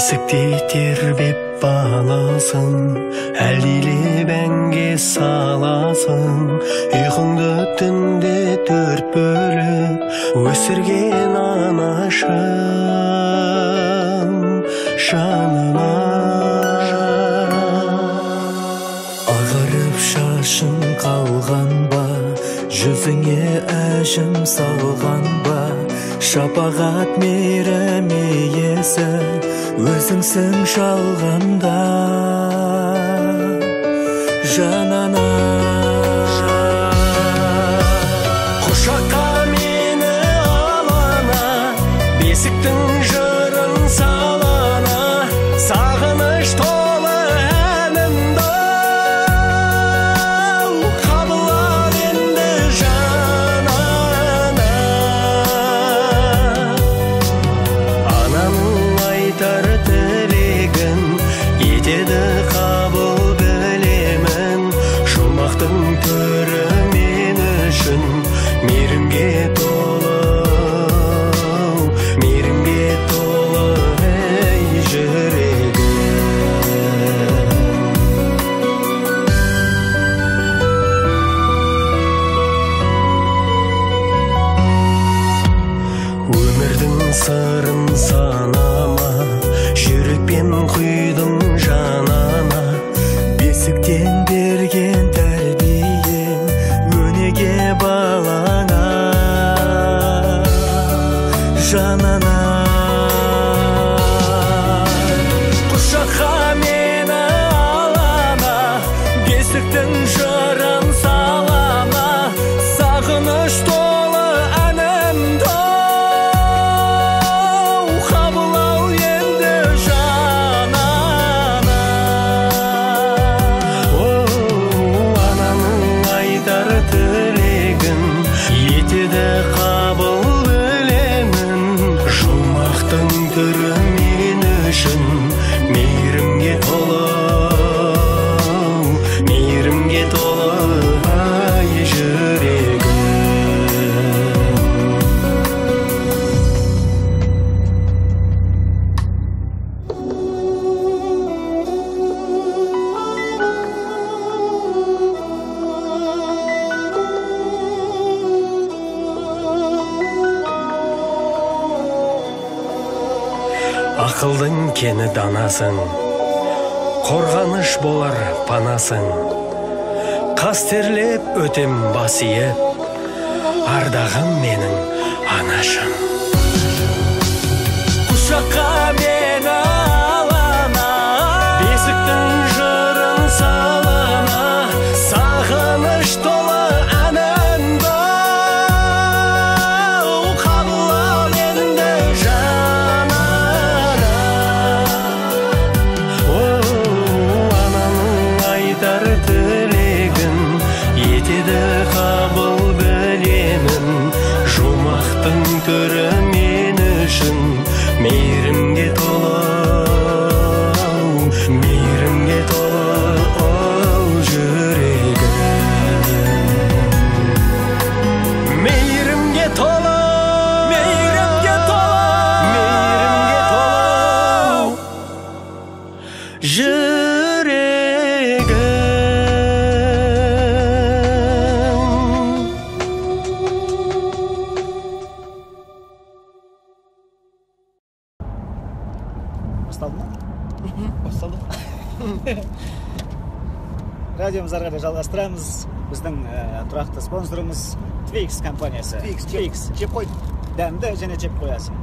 бесіктей тербеп баласын, әлдилеп әнге саласын. Ұйқыңды түнде төрт бөліп өсірген анашым жанына. Ағарып шашың қалған ба, жүзіңе әжім салған ба, шапағат мейрам иесі өзіңсің шалғанда жанана. Құшаққа мені алана, бесіктің жырын салана, сағыныш толы әнімді қабыл ал енді жанана. Анамның айтар тілегін етеді қабыл білемін, жұмақтың түрі мен үшін мейірімге толы, мейірімге толы ей жүрегім. Өмірдің сырын санама, жүрекпен құйдың жанана. Бесіктен берген тәрбием өнеге балана жанана. Құшаққа мені алана, бесіктің жырын салана, сағыныш толы әнімді қабыл ал енді жанана. Анамның айтар тілегін етеді қабыл білемін, жұмақтың түрі мен үшін мейірімге толы, мейірімге толы ай жүрегім. Ақылдың кені данасың, қорғаныш болар панасың. Қастерлеп өтем бас иіп, ардағым менің анашым. Құшаққа мені алана, бесіктің жырын салана, сағыныш толы әнімді қабыл ал енді жанана. Анамның айтар тілегін етеді қабыл білемін, жұмақтың түрі мен үшін мейірімге толы, мейірімге толы ол жүрегім. Мейірімге толы, мейірімге толы, мейірімге толы жүрегім. Басталды ма? Басталды. Радиомыз ары қарай жалғастырамыз. Біздің тұрақты спонсорымыз Twix компаниясы. Twix. Жеп қой. Дәмді және жеп қоясың.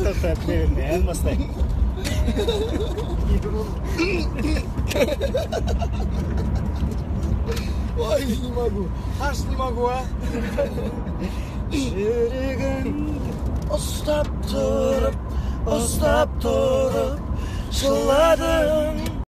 Тоқтап берме, ән бастайық. Ой, не могу. Аж не могу, а? Жүрегім ұстап тұрып, жыладым.